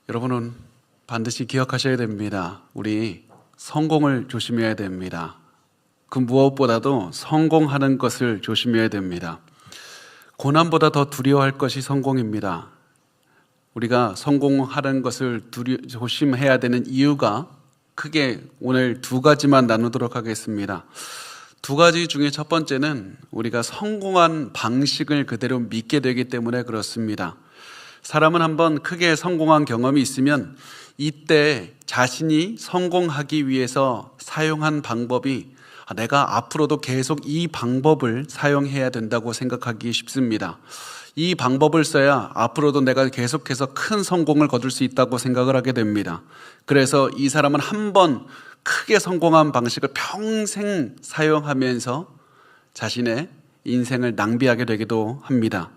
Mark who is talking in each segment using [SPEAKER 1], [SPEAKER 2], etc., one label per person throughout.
[SPEAKER 1] 여러분은 반드시 기억하셔야 됩니다. 우리 성공을 조심해야 됩니다. 그 무엇보다도 성공하는 것을 조심해야 됩니다. 고난보다 더 두려워할 것이 성공입니다. 우리가 성공하는 것을 조심해야 되는 이유가 크게 오늘 두 가지만 나누도록 하겠습니다. 두 가지 중에 첫 번째는 우리가 성공한 방식을 그대로 믿게 되기 때문에 그렇습니다. 사람은 한번 크게 성공한 경험이 있으면 이때 자신이 성공하기 위해서 사용한 방법이 내가 앞으로도 계속 이 방법을 사용해야 된다고 생각하기 쉽습니다. 이 방법을 써야 앞으로도 내가 계속해서 큰 성공을 거둘 수 있다고 생각을 하게 됩니다. 그래서 이 사람은 한번 크게 성공한 방식을 평생 사용하면서 자신의 인생을 낭비하게 되기도 합니다.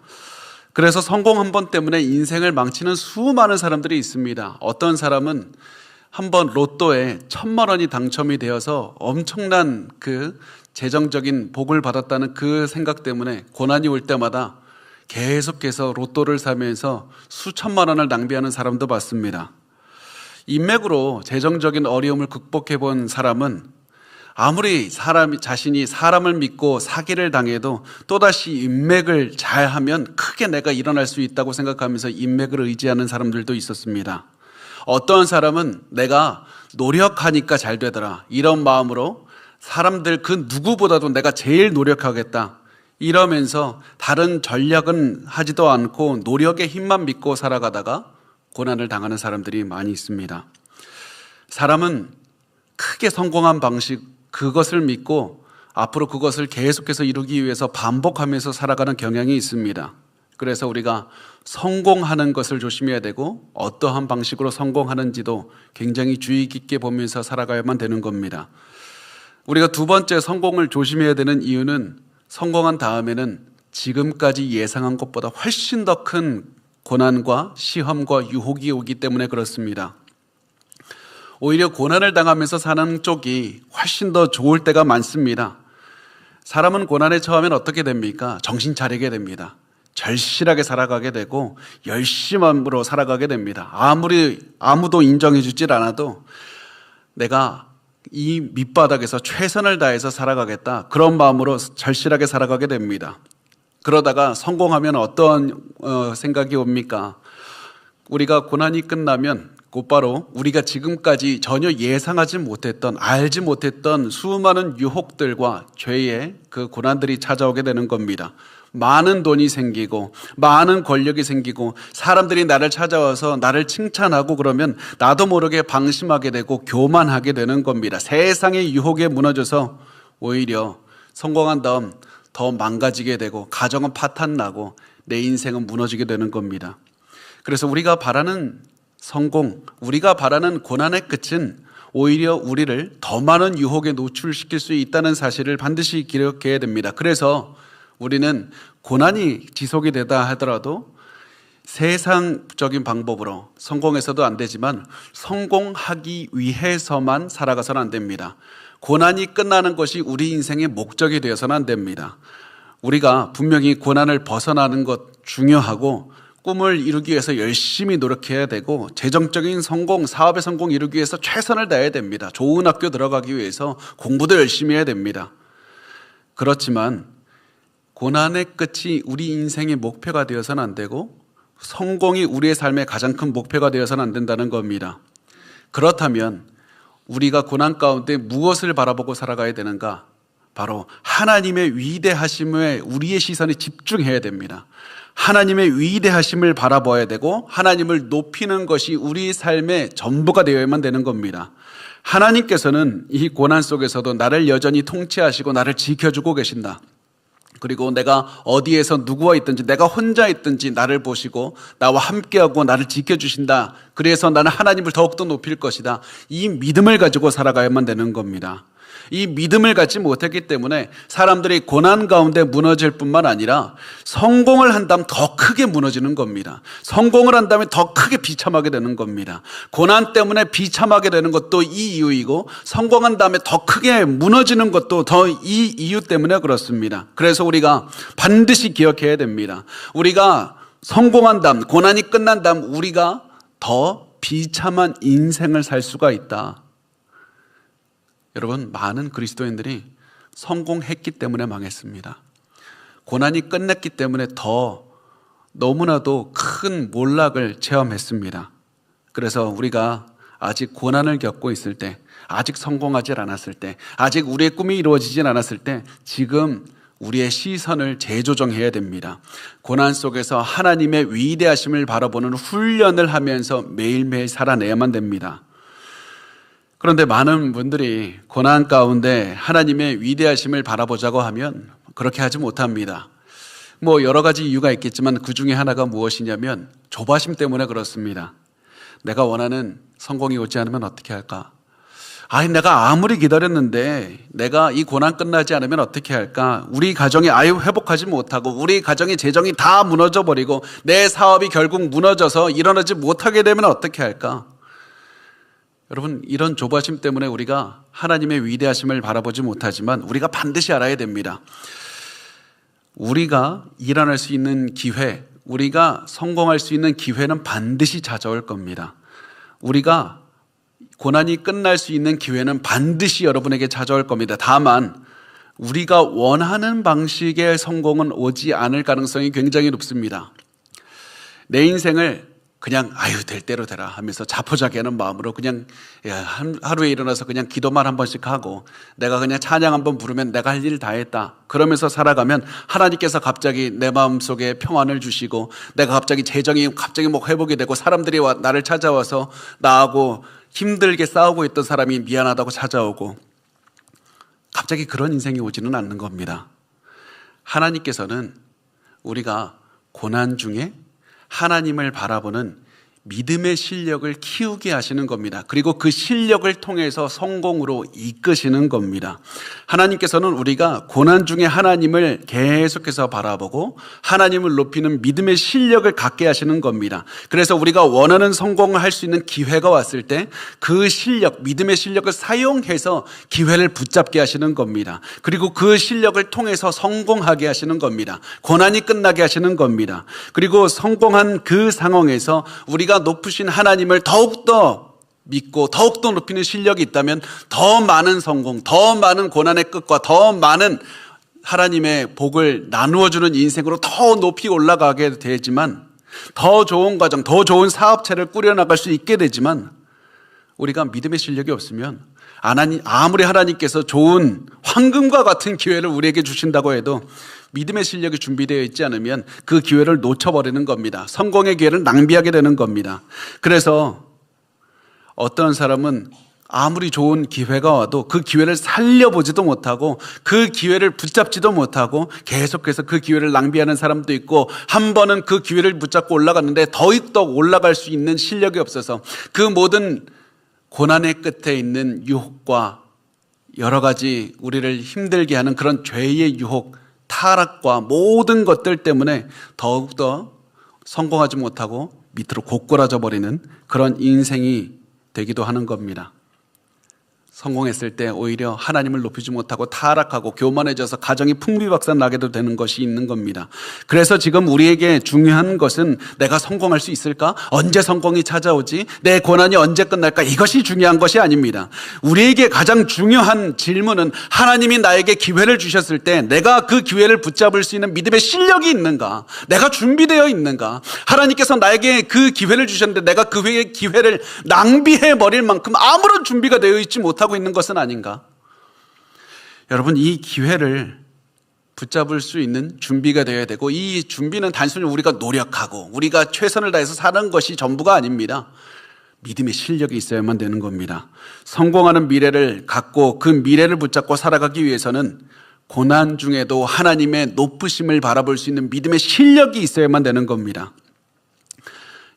[SPEAKER 1] 그래서 성공 한 번 때문에 인생을 망치는 수많은 사람들이 있습니다. 어떤 사람은 한번 로또에 1,000만 원이 당첨이 되어서 엄청난 그 재정적인 복을 받았다는 그 생각 때문에 고난이 올 때마다 계속해서 로또를 사면서 수천만 원을 낭비하는 사람도 봤습니다. 인맥으로 재정적인 어려움을 극복해 본 사람은 아무리 자신이 사람을 믿고 사기를 당해도 또다시 인맥을 잘하면 크게 내가 일어날 수 있다고 생각하면서 인맥을 의지하는 사람들도 있었습니다. 어떤 사람은 내가 노력하니까 잘 되더라 이런 마음으로 사람들 그 누구보다도 내가 제일 노력하겠다 이러면서 다른 전략은 하지도 않고 노력의 힘만 믿고 살아가다가 고난을 당하는 사람들이 많이 있습니다. 사람은 크게 성공한 방식 그것을 믿고 앞으로 그것을 계속해서 이루기 위해서 반복하면서 살아가는 경향이 있습니다. 그래서 우리가 성공하는 것을 조심해야 되고 어떠한 방식으로 성공하는지도 굉장히 주의 깊게 보면서 살아가야만 되는 겁니다. 우리가 두 번째 성공을 조심해야 되는 이유는 성공한 다음에는 지금까지 예상한 것보다 훨씬 더 큰 고난과 시험과 유혹이 오기 때문에 그렇습니다. 오히려 고난을 당하면서 사는 쪽이 훨씬 더 좋을 때가 많습니다. 사람은 고난에 처하면 어떻게 됩니까? 정신 차리게 됩니다. 절실하게 살아가게 되고 열심함으로 살아가게 됩니다. 아무도 인정해 주질 않아도 내가 이 밑바닥에서 최선을 다해서 살아가겠다 그런 마음으로 절실하게 살아가게 됩니다. 그러다가 성공하면 어떤 생각이 옵니까? 우리가 고난이 끝나면 곧바로 우리가 지금까지 전혀 예상하지 못했던 알지 못했던 수많은 유혹들과 죄의 그 고난들이 찾아오게 되는 겁니다. 많은 돈이 생기고 많은 권력이 생기고 사람들이 나를 찾아와서 나를 칭찬하고 그러면 나도 모르게 방심하게 되고 교만하게 되는 겁니다. 세상의 유혹에 무너져서 오히려 성공한 다음 더 망가지게 되고 가정은 파탄나고 내 인생은 무너지게 되는 겁니다. 그래서 우리가 바라는 성공, 우리가 바라는 고난의 끝은 오히려 우리를 더 많은 유혹에 노출시킬 수 있다는 사실을 반드시 기억해야 됩니다. 그래서 우리는 고난이 지속이 되다 하더라도 세상적인 방법으로 성공해서도 안 되지만 성공하기 위해서만 살아가서는 안 됩니다. 고난이 끝나는 것이 우리 인생의 목적이 되어서는 안 됩니다. 우리가 분명히 고난을 벗어나는 것 중요하고 꿈을 이루기 위해서 열심히 노력해야 되고 재정적인 성공, 사업의 성공 이루기 위해서 최선을 다해야 됩니다. 좋은 학교 들어가기 위해서 공부도 열심히 해야 됩니다. 그렇지만 고난의 끝이 우리 인생의 목표가 되어서는 안 되고 성공이 우리의 삶의 가장 큰 목표가 되어서는 안 된다는 겁니다. 그렇다면 우리가 고난 가운데 무엇을 바라보고 살아가야 되는가? 바로 하나님의 위대하심에 우리의 시선이 집중해야 됩니다. 하나님의 위대하심을 바라봐야 되고 하나님을 높이는 것이 우리 삶의 전부가 되어야만 되는 겁니다. 하나님께서는 이 고난 속에서도 나를 여전히 통치하시고 나를 지켜주고 계신다. 그리고 내가 어디에서 누구와 있든지 내가 혼자 있든지 나를 보시고 나와 함께하고 나를 지켜주신다. 그래서 나는 하나님을 더욱더 높일 것이다. 이 믿음을 가지고 살아가야만 되는 겁니다. 이 믿음을 갖지 못했기 때문에 사람들이 고난 가운데 무너질 뿐만 아니라 성공을 한다면 더 크게 무너지는 겁니다. 성공을 한다면 더 크게 비참하게 되는 겁니다. 고난 때문에 비참하게 되는 것도 이 이유이고 성공한 다음에 더 크게 무너지는 것도 더 이 이유 때문에 그렇습니다. 그래서 우리가 반드시 기억해야 됩니다. 우리가 성공한 다음, 고난이 끝난 다음 우리가 더 비참한 인생을 살 수가 있다. 여러분, 많은 그리스도인들이 성공했기 때문에 망했습니다. 고난이 끝났기 때문에 더 너무나도 큰 몰락을 체험했습니다. 그래서 우리가 아직 고난을 겪고 있을 때, 아직 성공하지 않았을 때, 아직 우리의 꿈이 이루어지진 않았을 때 지금 우리의 시선을 재조정해야 됩니다. 고난 속에서 하나님의 위대하심을 바라보는 훈련을 하면서 매일매일 살아내야만 됩니다. 그런데 많은 분들이 고난 가운데 하나님의 위대하심을 바라보자고 하면 그렇게 하지 못합니다. 여러 가지 이유가 있겠지만 그 중에 하나가 무엇이냐면 조바심 때문에 그렇습니다. 내가 원하는 성공이 오지 않으면 어떻게 할까? 내가 아무리 기다렸는데 내가 이 고난 끝나지 않으면 어떻게 할까? 우리 가정이 회복하지 못하고 우리 가정의 재정이 다 무너져 버리고 내 사업이 결국 무너져서 일어나지 못하게 되면 어떻게 할까? 여러분, 이런 조바심 때문에 우리가 하나님의 위대하심을 바라보지 못하지만 우리가 반드시 알아야 됩니다. 우리가 일어날 수 있는 기회, 우리가 성공할 수 있는 기회는 반드시 찾아올 겁니다. 우리가 고난이 끝날 수 있는 기회는 반드시 여러분에게 찾아올 겁니다. 다만 우리가 원하는 방식의 성공은 오지 않을 가능성이 굉장히 높습니다. 내 인생을 그냥 될 대로 되라 하면서 자포자기하는 마음으로 그냥 하루에 일어나서 그냥 기도만 한 번씩 하고 내가 그냥 찬양 한 번 부르면 내가 할 일 다 했다 그러면서 살아가면 하나님께서 갑자기 내 마음속에 평안을 주시고 내가 갑자기 재정이 회복이 되고 사람들이 나를 찾아와서 나하고 힘들게 싸우고 있던 사람이 미안하다고 찾아오고 갑자기 그런 인생이 오지는 않는 겁니다. 하나님께서는 우리가 고난 중에 하나님을 바라보는 믿음의 실력을 키우게 하시는 겁니다. 그리고 그 실력을 통해서 성공으로 이끄시는 겁니다. 하나님께서는 우리가 고난 중에 하나님을 계속해서 바라보고 하나님을 높이는 믿음의 실력을 갖게 하시는 겁니다. 그래서 우리가 원하는 성공을 할 수 있는 기회가 왔을 때 그 실력, 믿음의 실력을 사용해서 기회를 붙잡게 하시는 겁니다. 그리고 그 실력을 통해서 성공하게 하시는 겁니다. 고난이 끝나게 하시는 겁니다. 그리고 성공한 그 상황에서 우리가 높으신 하나님을 더욱더 믿고 더욱더 높이는 실력이 있다면 더 많은 성공, 더 많은 고난의 끝과 더 많은 하나님의 복을 나누어주는 인생으로 더 높이 올라가게 되지만 더 좋은 가정, 더 좋은 사업체를 꾸려나갈 수 있게 되지만 우리가 믿음의 실력이 없으면 아무리 하나님께서 좋은 황금과 같은 기회를 우리에게 주신다고 해도 믿음의 실력이 준비되어 있지 않으면 그 기회를 놓쳐버리는 겁니다. 성공의 기회를 낭비하게 되는 겁니다. 그래서 어떤 사람은 아무리 좋은 기회가 와도 그 기회를 살려보지도 못하고 그 기회를 붙잡지도 못하고 계속해서 그 기회를 낭비하는 사람도 있고 한 번은 그 기회를 붙잡고 올라갔는데 더욱더 올라갈 수 있는 실력이 없어서 그 모든 고난의 끝에 있는 유혹과 여러 가지 우리를 힘들게 하는 그런 죄의 유혹, 타락과 모든 것들 때문에 더욱더 성공하지 못하고 밑으로 고꾸라져 버리는 그런 인생이 되기도 하는 겁니다. 성공했을 때 오히려 하나님을 높이지 못하고 타락하고 교만해져서 가정이 풍비박산나게도 되는 것이 있는 겁니다. 그래서 지금 우리에게 중요한 것은 내가 성공할 수 있을까? 언제 성공이 찾아오지? 내 고난이 언제 끝날까? 이것이 중요한 것이 아닙니다. 우리에게 가장 중요한 질문은 하나님이 나에게 기회를 주셨을 때 내가 그 기회를 붙잡을 수 있는 믿음의 실력이 있는가? 내가 준비되어 있는가? 하나님께서 나에게 그 기회를 주셨는데 내가 그 기회를 낭비해버릴 만큼 아무런 준비가 되어 있지 못하고 있는 것은 아닌가? 여러분, 이 기회를 붙잡을 수 있는 준비가 되어야 되고 이 준비는 단순히 우리가 노력하고 우리가 최선을 다해서 사는 것이 전부가 아닙니다. 믿음의 실력이 있어야만 되는 겁니다. 성공하는 미래를 갖고 그 미래를 붙잡고 살아가기 위해서는 고난 중에도 하나님의 높으심을 바라볼 수 있는 믿음의 실력이 있어야만 되는 겁니다.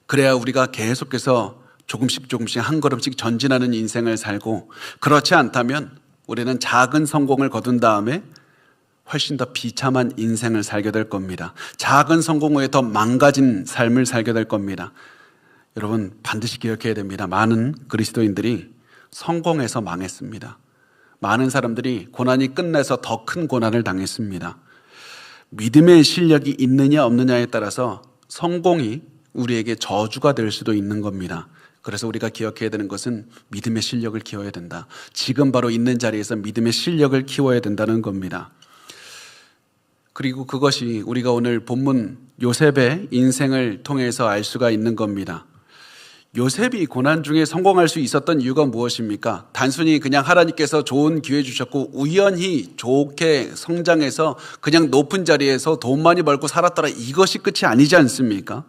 [SPEAKER 1] 그래야 우리가 계속해서 조금씩 한 걸음씩 전진하는 인생을 살고, 그렇지 않다면 우리는 작은 성공을 거둔 다음에 훨씬 더 비참한 인생을 살게 될 겁니다. 작은 성공 후에 더 망가진 삶을 살게 될 겁니다. 여러분, 반드시 기억해야 됩니다. 많은 그리스도인들이 성공해서 망했습니다. 많은 사람들이 고난이 끝나서 더 큰 고난을 당했습니다. 믿음의 실력이 있느냐 없느냐에 따라서 성공이 우리에게 저주가 될 수도 있는 겁니다. 그래서 우리가 기억해야 되는 것은 믿음의 실력을 키워야 된다. 지금 바로 있는 자리에서 믿음의 실력을 키워야 된다는 겁니다. 그리고 그것이 우리가 오늘 본문 요셉의 인생을 통해서 알 수가 있는 겁니다. 요셉이 고난 중에 성공할 수 있었던 이유가 무엇입니까? 단순히 그냥 하나님께서 좋은 기회 주셨고 우연히 좋게 성장해서 그냥 높은 자리에서 돈 많이 벌고 살았더라, 이것이 끝이 아니지 않습니까?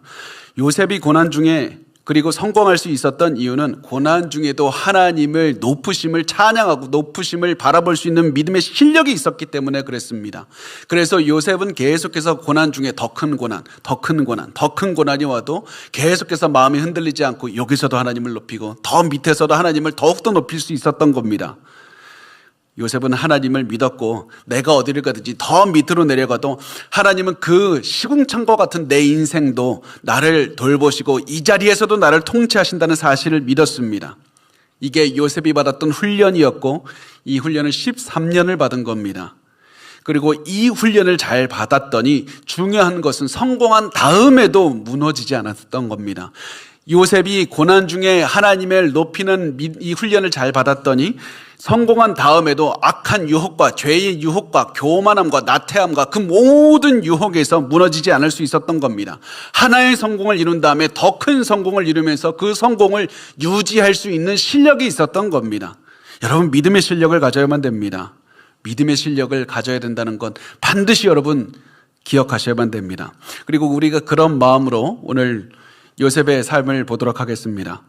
[SPEAKER 1] 요셉이 고난 중에 그리고 성공할 수 있었던 이유는 고난 중에도 하나님을 높으심을 찬양하고 높으심을 바라볼 수 있는 믿음의 실력이 있었기 때문에 그랬습니다. 그래서 요셉은 계속해서 고난 중에 더 큰 고난, 더 큰 고난, 더 큰 고난이 와도 계속해서 마음이 흔들리지 않고 여기서도 하나님을 높이고 더 밑에서도 하나님을 더욱더 높일 수 있었던 겁니다. 요셉은 하나님을 믿었고 내가 어디를 가든지 더 밑으로 내려가도 하나님은 그 시궁창과 같은 내 인생도 나를 돌보시고 이 자리에서도 나를 통치하신다는 사실을 믿었습니다. 이게 요셉이 받았던 훈련이었고 이 훈련을 13년을 받은 겁니다. 그리고 이 훈련을 잘 받았더니 중요한 것은 성공한 다음에도 무너지지 않았던 겁니다. 요셉이 고난 중에 하나님을 높이는 이 훈련을 잘 받았더니 성공한 다음에도 악한 유혹과 죄의 유혹과 교만함과 나태함과 그 모든 유혹에서 무너지지 않을 수 있었던 겁니다. 하나의 성공을 이룬 다음에 더 큰 성공을 이루면서 그 성공을 유지할 수 있는 실력이 있었던 겁니다. 여러분, 믿음의 실력을 가져야만 됩니다. 믿음의 실력을 가져야 된다는 건 반드시 여러분 기억하셔야만 됩니다. 그리고 우리가 그런 마음으로 오늘 요셉의 삶을 보도록 하겠습니다.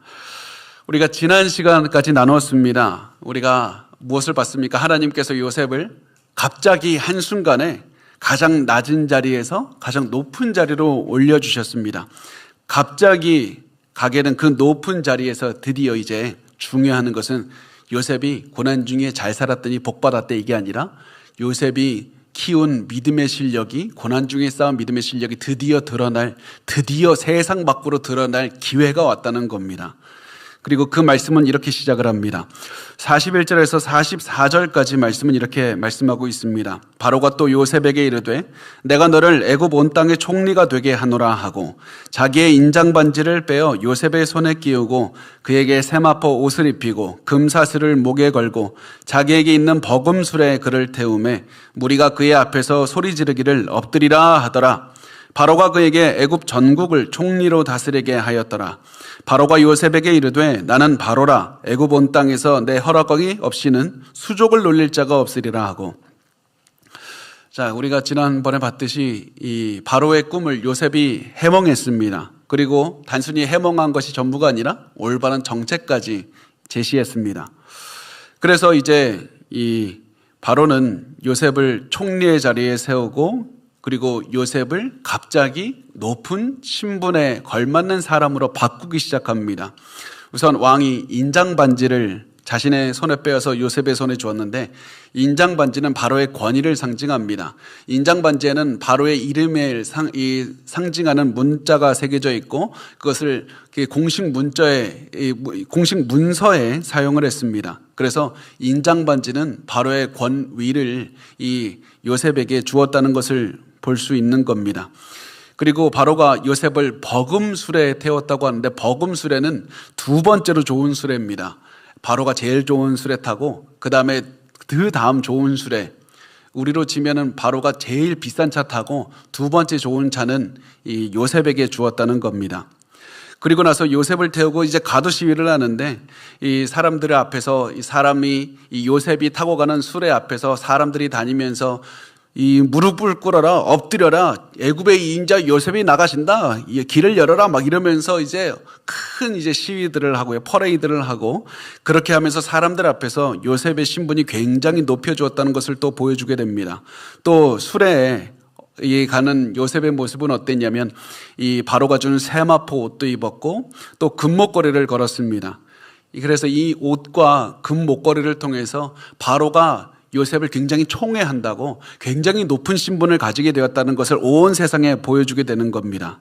[SPEAKER 1] 우리가 지난 시간까지 나눴습니다. 우리가 무엇을 봤습니까? 하나님께서 요셉을 갑자기 한순간에 가장 낮은 자리에서 가장 높은 자리로 올려주셨습니다. 갑자기 가게 된 그 높은 자리에서 드디어 이제 중요한 것은 요셉이 고난 중에 잘 살았더니 복 받았다, 이게 아니라 요셉이 키운 믿음의 실력이, 고난 중에 쌓은 믿음의 실력이 드디어 세상 밖으로 드러날 기회가 왔다는 겁니다. 그리고 그 말씀은 이렇게 시작을 합니다. 41절에서 44절까지 말씀은 이렇게 말씀하고 있습니다. 바로가 또 요셉에게 이르되 내가 너를 애굽 온 땅의 총리가 되게 하노라 하고 자기의 인장 반지를 빼어 요셉의 손에 끼우고 그에게 세마포 옷을 입히고 금사슬을 목에 걸고 자기에게 있는 버금술에 그를 태우매 무리가 그의 앞에서 소리 지르기를 엎드리라 하더라. 바로가 그에게 애굽 전국을 총리로 다스리게 하였더라. 바로가 요셉에게 이르되 나는 바로라. 애굽 온 땅에서 내 허락이 없이는 수족을 놀릴 자가 없으리라 하고. 자, 우리가 지난번에 봤듯이 이 바로의 꿈을 요셉이 해몽했습니다. 그리고 단순히 해몽한 것이 전부가 아니라 올바른 정책까지 제시했습니다. 그래서 이제 이 바로는 요셉을 총리의 자리에 세우고 그리고 요셉을 갑자기 높은 신분에 걸맞는 사람으로 바꾸기 시작합니다. 우선 왕이 인장 반지를 자신의 손에 빼어서 요셉의 손에 주었는데 인장 반지는 바로의 권위를 상징합니다. 인장 반지에는 바로의 이름을 상징하는 문자가 새겨져 있고 그것을 공식 문서에 사용을 했습니다. 그래서 인장 반지는 바로의 권위를 이 요셉에게 주었다는 것을 볼 수 있는 겁니다. 그리고 바로가 요셉을 버금술에 태웠다고 하는데 버금술에는 두 번째로 좋은 수레입니다. 바로가 제일 좋은 수레 타고 그 다음 좋은 수레, 우리로 치면은 바로가 제일 비싼 차 타고 두 번째 좋은 차는 이 요셉에게 주었다는 겁니다. 그리고 나서 요셉을 태우고 이제 가도 시위를 하는데 이 사람들 앞에서 이 요셉이 타고 가는 수레 앞에서 사람들이 다니면서 이 무릎을 꿇어라, 엎드려라, 애굽의 인자 요셉이 나가신다, 길을 열어라 막 이러면서 이제 큰 시위들을 하고요, 퍼레이드를 하고 그렇게 하면서 사람들 앞에서 요셉의 신분이 굉장히 높여주었다는 것을 또 보여주게 됩니다. 또 수레에 가는 요셉의 모습은 어땠냐면 이 바로가 준 세마포 옷도 입었고 또 금목걸이를 걸었습니다. 그래서 이 옷과 금목걸이를 통해서 바로가 요셉을 굉장히 총애한다고 굉장히 높은 신분을 가지게 되었다는 것을 온 세상에 보여주게 되는 겁니다.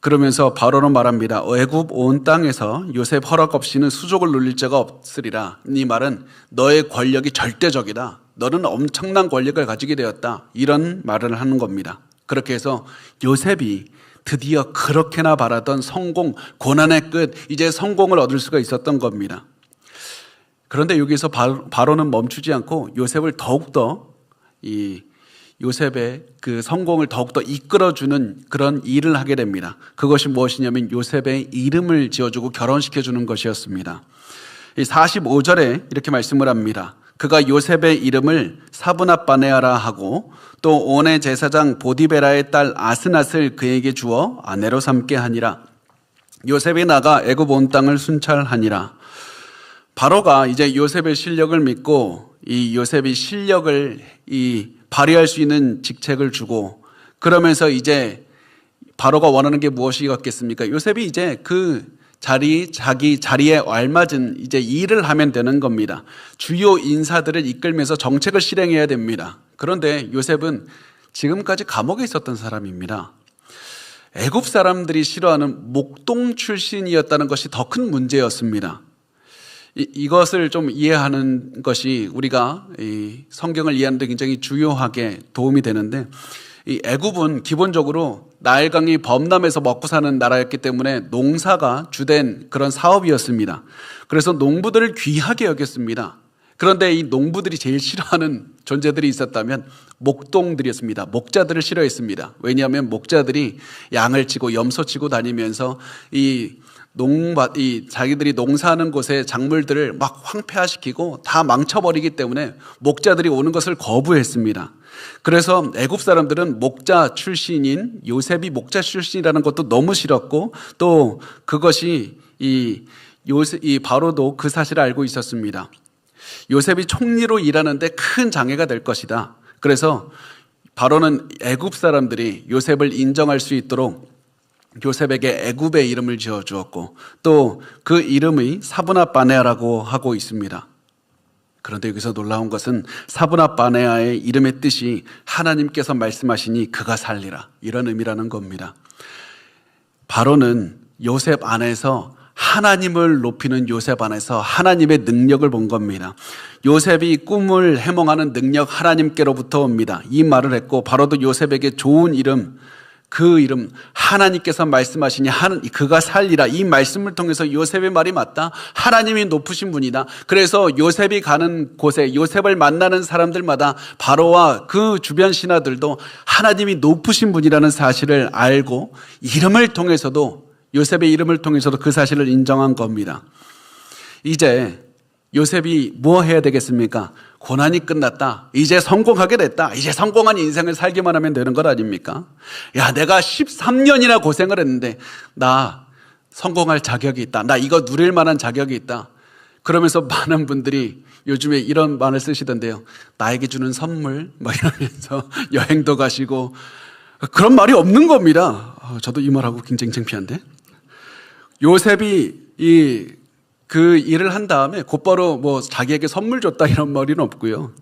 [SPEAKER 1] 그러면서 바로는 말합니다. 애굽 온 땅에서 요셉 허락 없이는 수족을 놀릴 자가 없으리라. 이 말은 너의 권력이 절대적이다. 너는 엄청난 권력을 가지게 되었다. 이런 말을 하는 겁니다. 그렇게 해서 요셉이 드디어 그렇게나 바라던 성공, 고난의 끝, 이제 성공을 얻을 수가 있었던 겁니다. 그런데 여기서 바로는 멈추지 않고 요셉을 더욱더 요셉의 그 성공을 더욱더 이끌어주는 그런 일을 하게 됩니다. 그것이 무엇이냐면 요셉의 이름을 지어주고 결혼시켜주는 것이었습니다. 45절에 이렇게 말씀을 합니다. 그가 요셉의 이름을 사브낫바네아라 하고 또 온의 제사장 보디베라의 딸 아스낫을 그에게 주어 아내로 삼게 하니라. 요셉이 나가 애굽 온 땅을 순찰하니라. 바로가 이제 요셉의 실력을 믿고 이 요셉이 실력을 발휘할 수 있는 직책을 주고, 그러면서 이제 바로가 원하는 게 무엇이겠습니까? 요셉이 이제 자기 자리에 알맞은 이제 일을 하면 되는 겁니다. 주요 인사들을 이끌면서 정책을 실행해야 됩니다. 그런데 요셉은 지금까지 감옥에 있었던 사람입니다. 애굽 사람들이 싫어하는 목동 출신이었다는 것이 더 큰 문제였습니다. 이것을 좀 이해하는 것이 우리가 이 성경을 이해하는 데 굉장히 중요하게 도움이 되는데, 이 애굽은 기본적으로 나일강이 범람해서 먹고 사는 나라였기 때문에 농사가 주된 그런 사업이었습니다. 그래서 농부들을 귀하게 여겼습니다. 그런데 이 농부들이 제일 싫어하는 존재들이 있었다면 목동들이었습니다. 목자들을 싫어했습니다. 왜냐하면 목자들이 양을 치고 염소 치고 다니면서 자기들이 농사하는 곳의 작물들을 막 황폐화시키고 다 망쳐버리기 때문에 목자들이 오는 것을 거부했습니다. 그래서 애굽 사람들은 목자 출신인 요셉이 목자 출신이라는 것도 너무 싫었고, 또 그것이 바로도 그 사실을 알고 있었습니다. 요셉이 총리로 일하는데 큰 장애가 될 것이다. 그래서 바로는 애굽 사람들이 요셉을 인정할 수 있도록 요셉에게 애굽의 이름을 지어 주었고, 또 그 이름이 사브낫바네아라고 하고 있습니다. 그런데 여기서 놀라운 것은 사브낫바네아의 이름의 뜻이 하나님께서 말씀하시니 그가 살리라, 이런 의미라는 겁니다. 바로는 요셉 안에서 하나님을 높이는 요셉 안에서 하나님의 능력을 본 겁니다. 요셉이 꿈을 해몽하는 능력 하나님께로부터 옵니다. 이 말을 했고, 바로도 요셉에게 좋은 이름, 그 이름 하나님께서 말씀하시니 그가 살리라, 이 말씀을 통해서 요셉의 말이 맞다, 하나님이 높으신 분이다. 그래서 요셉이 가는 곳에 요셉을 만나는 사람들마다 바로와 그 주변 신하들도 하나님이 높으신 분이라는 사실을 알고, 이름을 통해서도 요셉의 이름을 통해서도 그 사실을 인정한 겁니다. 이제 요셉이 뭐 해야 되겠습니까? 고난이 끝났다, 이제 성공하게 됐다, 이제 성공한 인생을 살기만 하면 되는 것 아닙니까? 야, 내가 13년이나 고생을 했는데 나 성공할 자격이 있다, 나 이거 누릴 만한 자격이 있다. 그러면서 많은 분들이 요즘에 이런 말을 쓰시던데요. 나에게 주는 선물 뭐 이러면서 여행도 가시고, 그런 말이 없는 겁니다. 저도 이 말하고 굉장히 창피한데, 요셉이 그 일을 한 다음에 곧바로 뭐 자기에게 선물 줬다 이런 말은 없고요.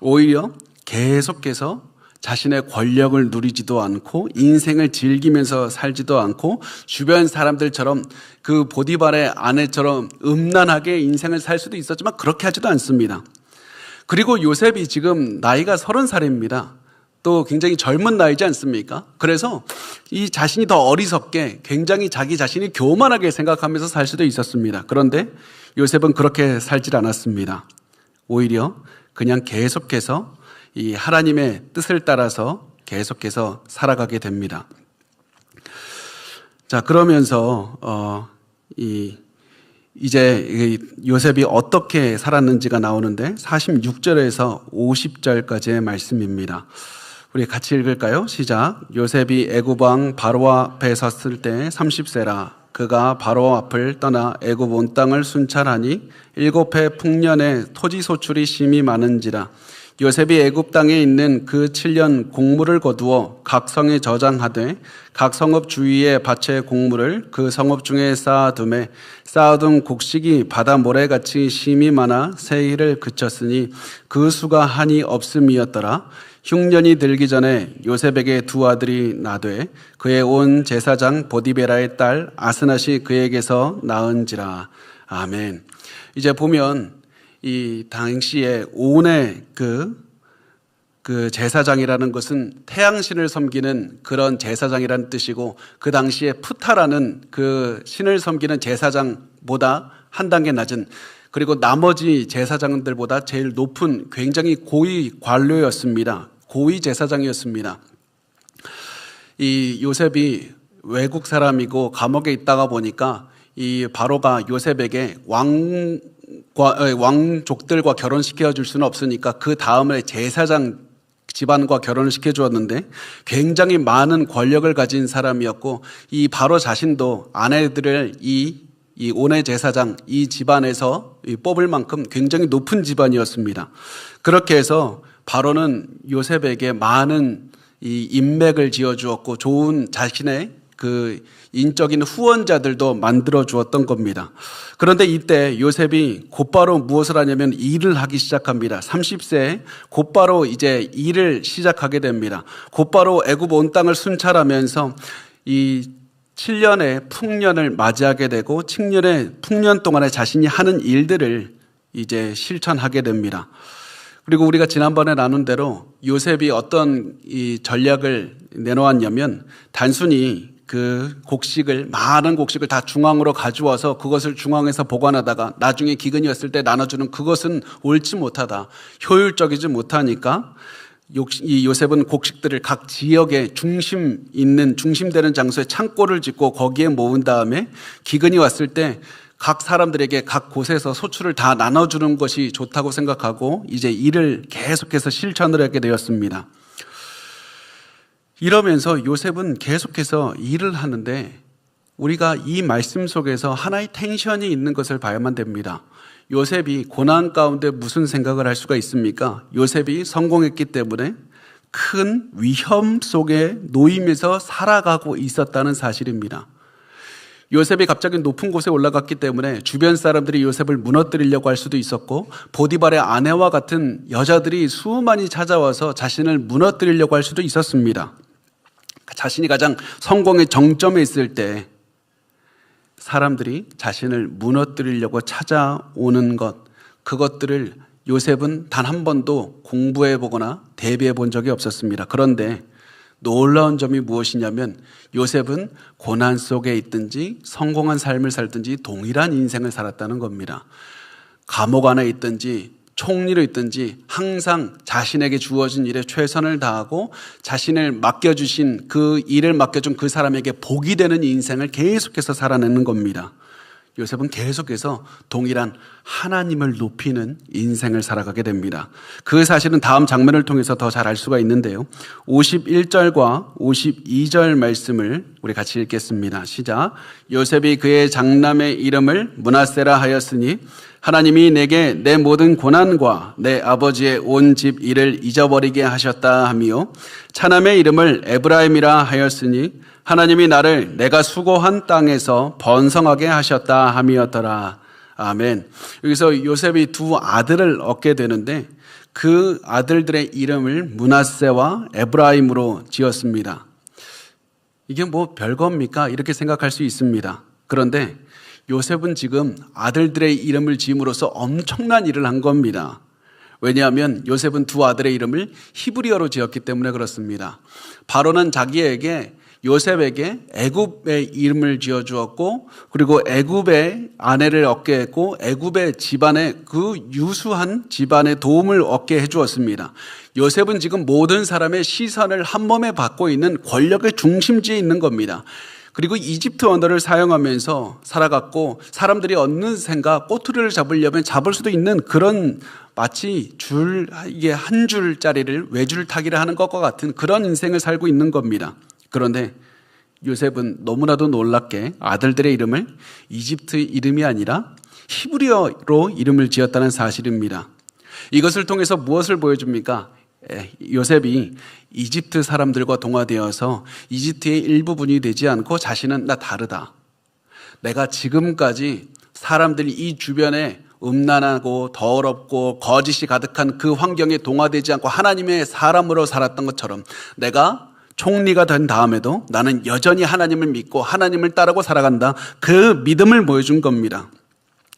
[SPEAKER 1] 오히려 계속해서 자신의 권력을 누리지도 않고 인생을 즐기면서 살지도 않고 주변 사람들처럼 그 보디발의 아내처럼 음란하게 인생을 살 수도 있었지만 그렇게 하지도 않습니다. 그리고 요셉이 지금 나이가 30살입니다. 또 굉장히 젊은 나이지 않습니까? 그래서 이 자신이 더 어리석게 굉장히 자기 자신이 교만하게 생각하면서 살 수도 있었습니다. 그런데 요셉은 그렇게 살질 않았습니다. 오히려 그냥 계속해서 이 하나님의 뜻을 따라서 계속해서 살아가게 됩니다. 자, 그러면서 이제 요셉이 어떻게 살았는지가 나오는데 46절에서 50절까지의 말씀입니다. 우리 같이 읽을까요? 시작. 요셉이 애굽 왕 바로 앞에 섰을 때 30세라. 그가 바로 앞을 떠나 애굽 온 땅을 순찰하니 7해 풍년에 토지 소출이 심히 많은지라. 요셉이 애굽 땅에 있는 그 7년 곡물을 거두어 각 성에 저장하되 각 성읍 주위에 밭에 곡물을 그 성읍 중에 쌓아두매 쌓아둔 곡식이 바다 모래같이 심히 많아 새일을 그쳤으니 그 수가 한이 없음이었더라. 흉년이 들기 전에 요셉에게 두 아들이 나되 그의 온 제사장 보디베라의 딸 아스낫이 그에게서 낳은지라. 아멘. 이제 보면 이 당시에 온의 그 그 제사장이라는 것은 태양신을 섬기는 그런 제사장이라는 뜻이고, 그 당시에 푸타라는 그 신을 섬기는 제사장보다 한 단계 낮은, 그리고 나머지 제사장들보다 제일 높은 굉장히 고위 관료였습니다. 고위 제사장이었습니다. 이 요셉이 외국 사람이고 감옥에 있다가 보니까 이 바로가 요셉에게 왕족들과 결혼시켜 줄 수는 없으니까 그 다음에 제사장 집안과 결혼을 시켜주었는데, 굉장히 많은 권력을 가진 사람이었고, 이 바로 자신도 아내들을 이 온의 제사장 이 집안에서 뽑을 만큼 굉장히 높은 집안이었습니다. 그렇게 해서 바로는 요셉에게 많은 이 인맥을 지어주었고, 좋은 자신의 그 인적인 후원자들도 만들어 주었던 겁니다. 그런데 이때 요셉이 곧바로 무엇을 하냐면 일을 하기 시작합니다. 30세에 곧바로 이제 일을 시작하게 됩니다. 곧바로 애굽 온 땅을 순찰하면서 이 7년의 풍년을 맞이하게 되고, 7년의 풍년 동안에 자신이 하는 일들을 이제 실천하게 됩니다. 그리고 우리가 지난번에 나눈 대로 요셉이 어떤 이 전략을 내놓았냐면, 단순히 그 많은 곡식을 다 중앙으로 가져와서 그것을 중앙에서 보관하다가 나중에 기근이 왔을 때 나눠주는 그것은 옳지 못하다, 효율적이지 못하니까 이 요셉은 곡식들을 각 지역에 중심되는 장소에 창고를 짓고 거기에 모은 다음에 기근이 왔을 때 각 사람들에게 각 곳에서 소출을 다 나눠주는 것이 좋다고 생각하고 이제 일을 계속해서 실천을 하게 되었습니다. 이러면서 요셉은 계속해서 일을 하는데, 우리가 이 말씀 속에서 하나의 텐션이 있는 것을 봐야만 됩니다. 요셉이 고난 가운데 무슨 생각을 할 수가 있습니까? 요셉이 성공했기 때문에 큰 위험 속에 놓이면서 살아가고 있었다는 사실입니다. 요셉이 갑자기 높은 곳에 올라갔기 때문에 주변 사람들이 요셉을 무너뜨리려고 할 수도 있었고, 보디발의 아내와 같은 여자들이 수많이 찾아와서 자신을 무너뜨리려고 할 수도 있었습니다. 자신이 가장 성공의 정점에 있을 때 사람들이 자신을 무너뜨리려고 찾아오는 그것들을 요셉은 단 한 번도 공부해 보거나 대비해 본 적이 없었습니다. 그런데 놀라운 점이 무엇이냐면, 요셉은 고난 속에 있든지 성공한 삶을 살든지 동일한 인생을 살았다는 겁니다. 감옥 안에 있든지 총리로 있든지 항상 자신에게 주어진 일에 최선을 다하고 자신을 맡겨주신 그 일을 맡겨준 그 사람에게 복이 되는 인생을 계속해서 살아내는 겁니다. 요셉은 계속해서 동일한 하나님을 높이는 인생을 살아가게 됩니다. 그 사실은 다음 장면을 통해서 더 잘 알 수가 있는데요. 51절과 52절 말씀을 우리 같이 읽겠습니다. 시작. 요셉이 그의 장남의 이름을 므낫세라 하였으니 하나님이 내게 내 모든 고난과 내 아버지의 온 집 일을 잊어버리게 하셨다 하며, 차남의 이름을 에브라임이라 하였으니 하나님이 나를 내가 수고한 땅에서 번성하게 하셨다 함이었더라. 아멘. 여기서 요셉이 두 아들을 얻게 되는데, 그 아들들의 이름을 므낫세와 에브라임으로 지었습니다. 이게 뭐 별겁니까? 이렇게 생각할 수 있습니다. 그런데 요셉은 지금 아들들의 이름을 지음으로써 엄청난 일을 한 겁니다. 왜냐하면 요셉은 두 아들의 이름을 히브리어로 지었기 때문에 그렇습니다. 바로는 자기에게 요셉에게 애굽의 이름을 지어주었고, 그리고 애굽의 아내를 얻게 했고, 애굽의 집안의 그 유수한 집안의 도움을 얻게 해주었습니다. 요셉은 지금 모든 사람의 시선을 한 몸에 받고 있는 권력의 중심지에 있는 겁니다. 그리고 이집트 언어를 사용하면서 살아갔고, 사람들이 얻는 생각, 꼬투리를 잡으려면 잡을 수도 있는 그런, 마치 이게 한 줄짜리를 외줄타기를 하는 것과 같은 그런 인생을 살고 있는 겁니다. 그런데 요셉은 너무나도 놀랍게 아들들의 이름을 이집트 이름이 아니라 히브리어로 이름을 지었다는 사실입니다. 이것을 통해서 무엇을 보여줍니까? 요셉이 이집트 사람들과 동화되어서 이집트의 일부분이 되지 않고 자신은 나 다르다. 내가 지금까지 사람들이 이 주변에 음란하고 더럽고 거짓이 가득한 그 환경에 동화되지 않고 하나님의 사람으로 살았던 것처럼, 내가 총리가 된 다음에도 나는 여전히 하나님을 믿고 하나님을 따르고 살아간다. 그 믿음을 보여준 겁니다.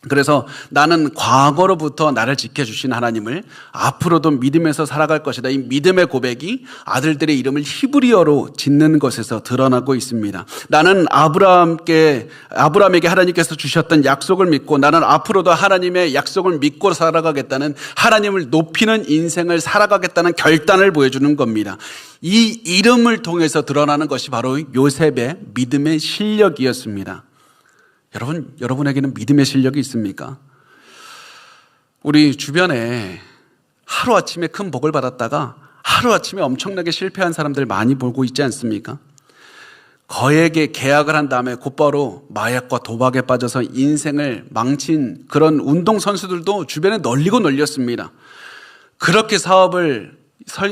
[SPEAKER 1] 그래서 나는 과거로부터 나를 지켜주신 하나님을 앞으로도 믿으면서 살아갈 것이다. 이 믿음의 고백이 아들들의 이름을 히브리어로 짓는 것에서 드러나고 있습니다. 나는 아브라함에게 하나님께서 주셨던 약속을 믿고 나는 앞으로도 하나님의 약속을 믿고 살아가겠다는, 하나님을 높이는 인생을 살아가겠다는 결단을 보여주는 겁니다. 이 이름을 통해서 드러나는 것이 바로 요셉의 믿음의 실력이었습니다. 여러분에게는 믿음의 실력이 있습니까? 우리 주변에 하루아침에 큰 복을 받았다가 하루아침에 엄청나게 실패한 사람들 많이 보고 있지 않습니까? 거액의 계약을 한 다음에 곧바로 마약과 도박에 빠져서 인생을 망친 그런 운동선수들도 주변에 널리고 널렸습니다. 그렇게 사업을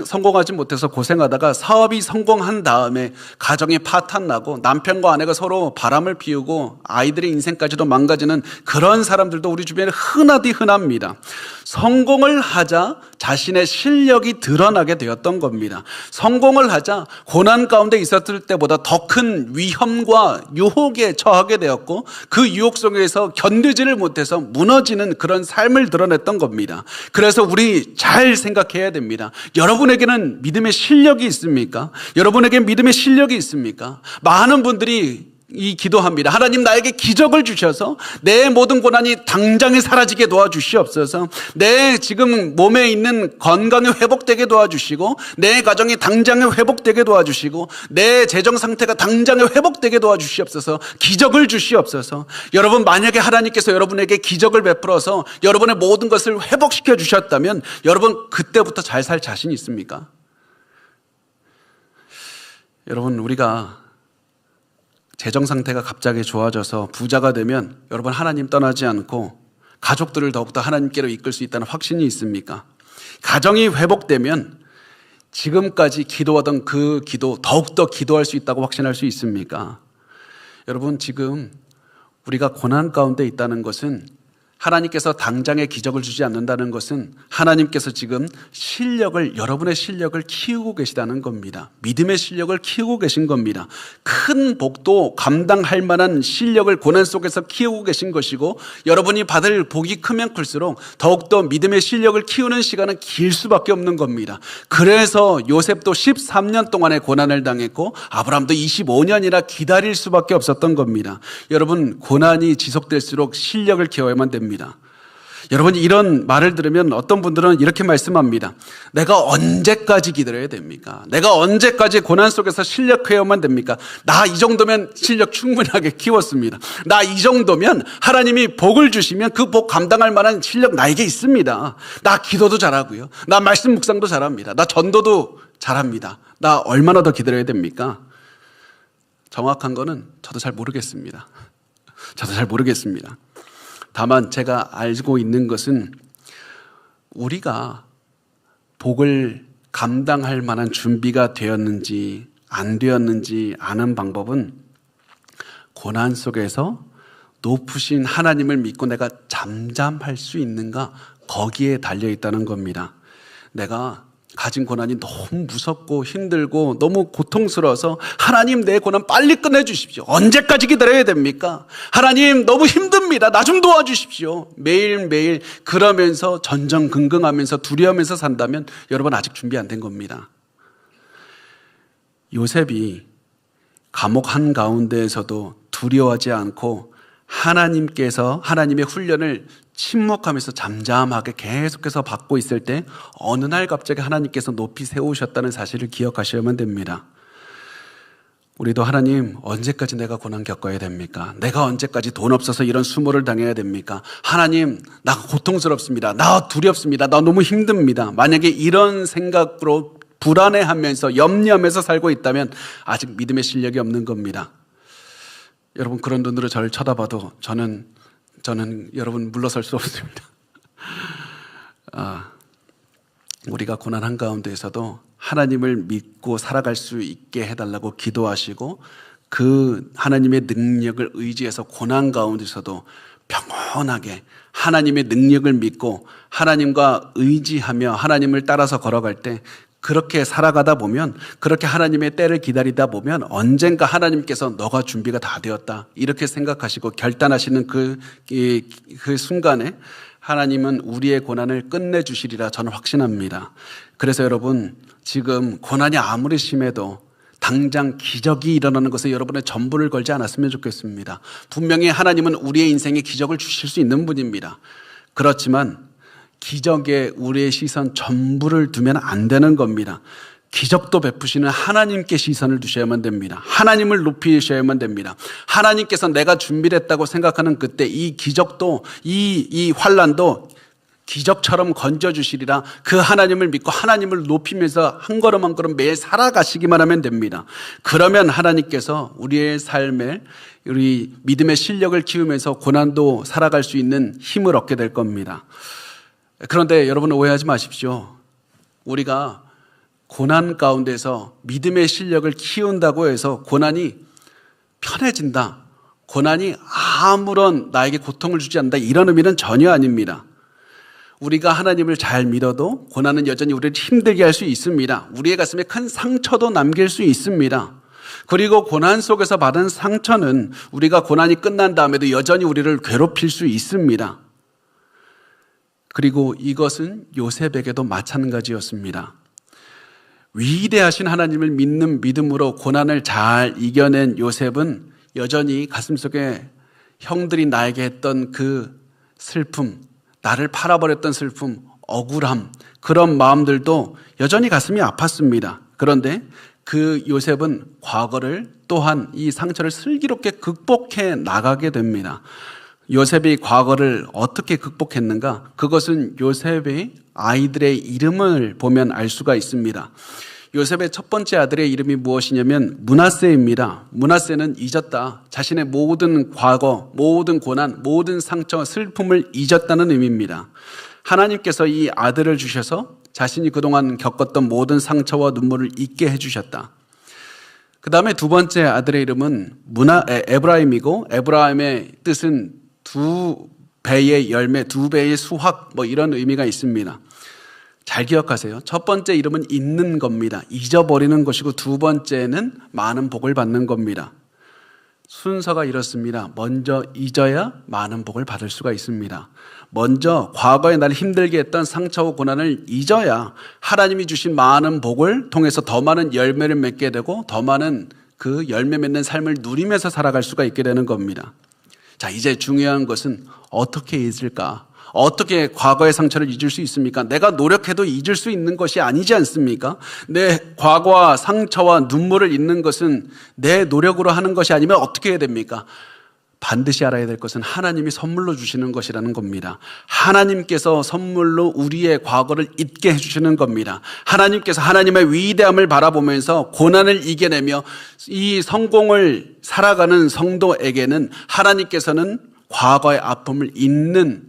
[SPEAKER 1] 성공하지 못해서 고생하다가 사업이 성공한 다음에 가정이 파탄나고 남편과 아내가 서로 바람을 피우고 아이들의 인생까지도 망가지는 그런 사람들도 우리 주변에 흔합니다. 성공을 하자 자신의 실력이 드러나게 되었던 겁니다. 성공을 하자 고난 가운데 있었을 때보다 더 큰 위험과 유혹에 처하게 되었고 그 유혹 속에서 견디지를 못해서 무너지는 그런 삶을 드러냈던 겁니다. 그래서 우리 잘 생각해야 됩니다. 여러분에게는 믿음의 실력이 있습니까? 여러분에게 믿음의 실력이 있습니까? 많은 분들이 기도합니다. 하나님, 나에게 기적을 주셔서 내 모든 고난이 당장에 사라지게 도와주시옵소서. 내 지금 몸에 있는 건강이 회복되게 도와주시고 내 가정이 당장에 회복되게 도와주시고 내 재정 상태가 당장에 회복되게 도와주시옵소서. 기적을 주시옵소서. 여러분, 만약에 하나님께서 여러분에게 기적을 베풀어서 여러분의 모든 것을 회복시켜 주셨다면 여러분 그때부터 잘 살 자신 있습니까? 여러분, 우리가 재정 상태가 갑자기 좋아져서 부자가 되면 여러분 하나님 떠나지 않고 가족들을 더욱더 하나님께로 이끌 수 있다는 확신이 있습니까? 가정이 회복되면 지금까지 기도하던 그 기도 더욱더 기도할 수 있다고 확신할 수 있습니까? 여러분, 지금 우리가 고난 가운데 있다는 것은, 하나님께서 당장의 기적을 주지 않는다는 것은 하나님께서 지금 여러분의 실력을 키우고 계시다는 겁니다. 믿음의 실력을 키우고 계신 겁니다. 큰 복도 감당할 만한 실력을 고난 속에서 키우고 계신 것이고, 여러분이 받을 복이 크면 클수록 더욱더 믿음의 실력을 키우는 시간은 길 수밖에 없는 겁니다. 그래서 요셉도 13년 동안의 고난을 당했고 아브라함도 25년이나 기다릴 수밖에 없었던 겁니다. 여러분, 고난이 지속될수록 실력을 키워야만 됩니다. 여러분, 이런 말을 들으면 어떤 분들은 이렇게 말씀합니다. 내가 언제까지 기다려야 됩니까? 내가 언제까지 고난 속에서 실력 키워야만 됩니까? 나 이 정도면 실력 충분하게 키웠습니다. 나 이 정도면 하나님이 복을 주시면 그 복 감당할 만한 실력 나에게 있습니다. 나 기도도 잘하고요. 나 말씀 묵상도 잘합니다. 나 전도도 잘합니다. 나 얼마나 더 기다려야 됩니까? 정확한 거는 저도 잘 모르겠습니다. 다만 제가 알고 있는 것은 우리가 복을 감당할 만한 준비가 되었는지 안 되었는지 아는 방법은 고난 속에서 높으신 하나님을 믿고 내가 잠잠할 수 있는가, 거기에 달려 있다는 겁니다. 내가 가진 고난이 너무 무섭고 힘들고 너무 고통스러워서 하나님, 내 고난 빨리 끝내주십시오. 언제까지 기다려야 됩니까? 하나님, 너무 힘듭니다. 나 좀 도와주십시오. 매일매일 그러면서 전전긍긍하면서 두려워하면서 산다면 여러분 아직 준비 안 된 겁니다. 요셉이 감옥 한가운데에서도 두려워하지 않고 하나님의 훈련을 침묵하면서 잠잠하게 계속해서 받고 있을 때 어느 날 갑자기 하나님께서 높이 세우셨다는 사실을 기억하셔야만 됩니다. 우리도 하나님, 언제까지 내가 고난 겪어야 됩니까? 내가 언제까지 돈 없어서 이런 수모를 당해야 됩니까? 하나님, 나 고통스럽습니다. 나 두렵습니다. 나 너무 힘듭니다. 만약에 이런 생각으로 불안해하면서 염려하면서 살고 있다면 아직 믿음의 실력이 없는 겁니다. 여러분, 그런 눈으로 저를 쳐다봐도 저는 여러분 물러설 수 없습니다. 우리가 고난 한가운데에서도 하나님을 믿고 살아갈 수 있게 해달라고 기도하시고 그 하나님의 능력을 의지해서 고난 가운데서도 평온하게 하나님의 능력을 믿고 하나님과 의지하며 하나님을 따라서 걸어갈 때 그렇게 살아가다 보면, 그렇게 하나님의 때를 기다리다 보면 언젠가 하나님께서 너가 준비가 다 되었다 이렇게 생각하시고 결단하시는 그 순간에 하나님은 우리의 고난을 끝내주시리라 저는 확신합니다. 그래서 여러분, 지금 고난이 아무리 심해도 당장 기적이 일어나는 것에 여러분의 전부를 걸지 않았으면 좋겠습니다. 분명히 하나님은 우리의 인생에 기적을 주실 수 있는 분입니다. 그렇지만 기적에 우리의 시선 전부를 두면 안 되는 겁니다. 기적도 베푸시는 하나님께 시선을 두셔야만 됩니다. 하나님을 높이셔야만 됩니다. 하나님께서 내가 준비를 했다고 생각하는 그때 이 기적도 이 환난도 기적처럼 건져주시리라 그 하나님을 믿고 하나님을 높이면서 한 걸음 한 걸음 매일 살아가시기만 하면 됩니다. 그러면 하나님께서 우리의 삶에 우리 믿음의 실력을 키우면서 고난도 살아갈 수 있는 힘을 얻게 될 겁니다. 그런데 여러분 오해하지 마십시오. 우리가 고난 가운데서 믿음의 실력을 키운다고 해서 고난이 편해진다, 고난이 아무런 나에게 고통을 주지 않는다 이런 의미는 전혀 아닙니다. 우리가 하나님을 잘 믿어도 고난은 여전히 우리를 힘들게 할 수 있습니다. 우리의 가슴에 큰 상처도 남길 수 있습니다. 그리고 고난 속에서 받은 상처는 우리가 고난이 끝난 다음에도 여전히 우리를 괴롭힐 수 있습니다. 그리고 이것은 요셉에게도 마찬가지였습니다. 위대하신 하나님을 믿는 믿음으로 고난을 잘 이겨낸 요셉은 여전히 가슴속에 형들이 나에게 했던 그 슬픔, 나를 팔아버렸던 슬픔, 억울함, 그런 마음들도 여전히 가슴이 아팠습니다. 그런데 그 요셉은 과거를 또한 이 상처를 슬기롭게 극복해 나가게 됩니다. 요셉이 과거를 어떻게 극복했는가? 그것은 요셉의 아이들의 이름을 보면 알 수가 있습니다. 요셉의 첫 번째 아들의 이름이 무엇이냐면 므낫세입니다. 므낫세는 잊었다. 자신의 모든 과거, 모든 고난, 모든 상처, 슬픔을 잊었다는 의미입니다. 하나님께서 이 아들을 주셔서 자신이 그동안 겪었던 모든 상처와 눈물을 잊게 해주셨다. 그 다음에 두 번째 아들의 이름은 에브라임이고, 에브라임의 뜻은 두 배의 열매, 두 배의 수확, 이런 의미가 있습니다. 잘 기억하세요. 첫 번째 이름은 잊는 겁니다. 잊어버리는 것이고 두 번째는 많은 복을 받는 겁니다. 순서가 이렇습니다. 먼저 잊어야 많은 복을 받을 수가 있습니다. 먼저 과거에 나를 힘들게 했던 상처와 고난을 잊어야 하나님이 주신 많은 복을 통해서 더 많은 열매를 맺게 되고 더 많은 그 열매 맺는 삶을 누리면서 살아갈 수가 있게 되는 겁니다. 자, 이제 중요한 것은 어떻게 잊을까? 어떻게 과거의 상처를 잊을 수 있습니까? 내가 노력해도 잊을 수 있는 것이 아니지 않습니까? 내 과거와 상처와 눈물을 잊는 것은 내 노력으로 하는 것이 아니면 어떻게 해야 됩니까? 반드시 알아야 될 것은 하나님이 선물로 주시는 것이라는 겁니다. 하나님께서 선물로 우리의 과거를 잊게 해주시는 겁니다. 하나님께서 하나님의 위대함을 바라보면서 고난을 이겨내며 이 성공을 살아가는 성도에게는 하나님께서는 과거의 아픔을 잊는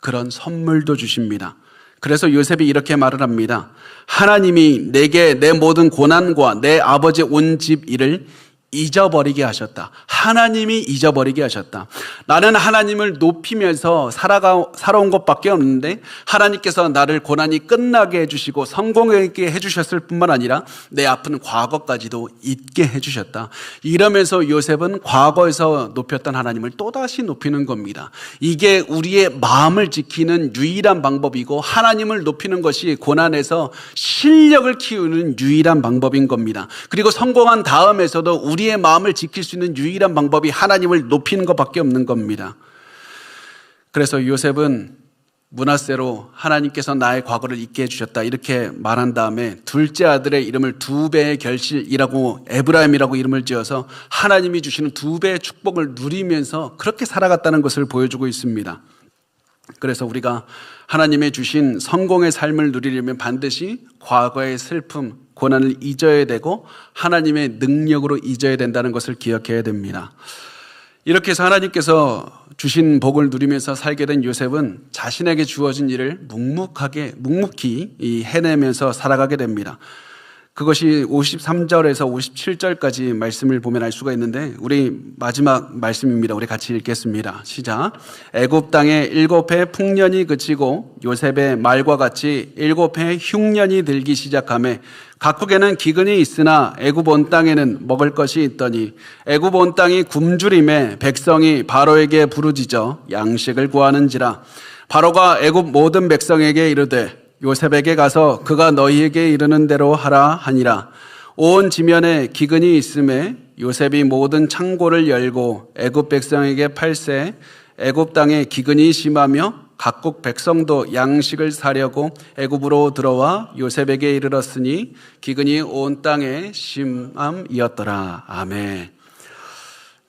[SPEAKER 1] 그런 선물도 주십니다. 그래서 요셉이 이렇게 말을 합니다. 하나님이 내게 내 모든 고난과 내 아버지 온 집 일을 잊어버리게 하셨다. 하나님이 잊어버리게 하셨다. 나는 하나님을 높이면서 살아온 것밖에 없는데 하나님께서 나를 고난이 끝나게 해주시고 성공하게 해주셨을 뿐만 아니라 내 아픈 과거까지도 잊게 해주셨다. 이러면서 요셉은 과거에서 높였던 하나님을 또다시 높이는 겁니다. 이게 우리의 마음을 지키는 유일한 방법이고 하나님을 높이는 것이 고난에서 실력을 키우는 유일한 방법인 겁니다. 그리고 성공한 다음에서도 우리의 마음을 지킬 수 있는 유일한 방법이 하나님을 높이는 것밖에 없는 겁니다. 그래서 요셉은 므낫세로 하나님께서 나의 과거를 잊게 해주셨다 이렇게 말한 다음에 둘째 아들의 이름을 두 배의 결실이라고 에브라임이라고 이름을 지어서 하나님이 주시는 두 배의 축복을 누리면서 그렇게 살아갔다는 것을 보여주고 있습니다. 그래서 우리가 하나님의 주신 성공의 삶을 누리려면 반드시 과거의 슬픔, 고난을 잊어야 되고 하나님의 능력으로 잊어야 된다는 것을 기억해야 됩니다. 이렇게 해서 하나님께서 주신 복을 누리면서 살게 된 요셉은 자신에게 주어진 일을 묵묵히 해내면서 살아가게 됩니다. 그것이 53절에서 57절까지 말씀을 보면 알 수가 있는데, 우리 마지막 말씀입니다. 우리 같이 읽겠습니다. 시작. 애굽 땅에 7해 풍년이 그치고 요셉의 말과 같이 7해 흉년이 들기 시작하매 각국에는 기근이 있으나 애굽 온 땅에는 먹을 것이 있더니 애굽 온 땅이 굶주림에 백성이 바로에게 부르짖어 양식을 구하는지라. 바로가 애굽 모든 백성에게 이르되 요셉에게 가서 그가 너희에게 이르는 대로 하라 하니라. 온 지면에 기근이 있음에 요셉이 모든 창고를 열고 애굽 백성에게 팔세. 애굽 땅에 기근이 심하며 각국 백성도 양식을 사려고 애굽으로 들어와 요셉에게 이르렀으니 기근이 온 땅에 심함이었더라. 아멘.